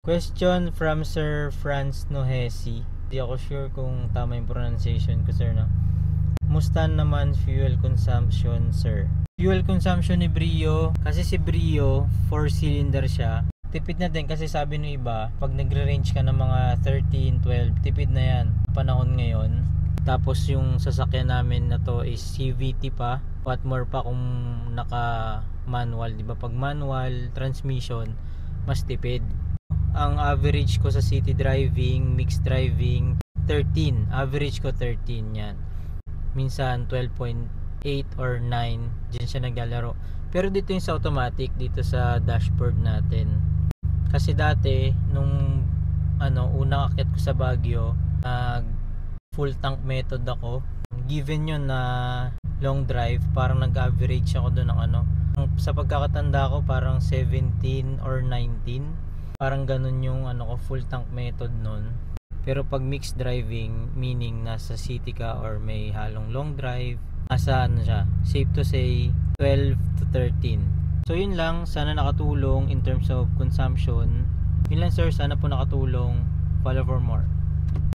Question from Sir Franz Nohesi. Hindi ako sure kung tama yung pronunciation ko, sir, no? Musta naman fuel consumption, sir? Fuel consumption ni Brio, kasi si Brio 4-cylinder siya. Tipid na din kasi sabi ng iba, pag nagre-range ka ng mga 13, 12, tipid na yan panahon ngayon. Tapos yung sasakyan namin na to is CVT pa. What more pa kung naka manual, di ba? Pag manual transmission, mas tipid. Ang average ko sa city driving, mixed driving, 13. Average ko 13 yan. Minsan 12.8 or 9, dyan siya naglalaro. Pero dito yung sa automatic, dito sa dashboard natin. Kasi dati, nung unang akyat ko sa Baguio, full tank method ako. Given yun na long drive, parang nag-average ako doon ng sa pagkakatanda ko, parang 17 or 19. Parang ganun yung full tank method nun. Pero pag mixed driving, meaning nasa city ka or may halong long drive, nasa siya, safe to say 12 to 13. So yun lang, sana nakatulong in terms of consumption. Yun lang, sir, sana po nakatulong. Follow for more.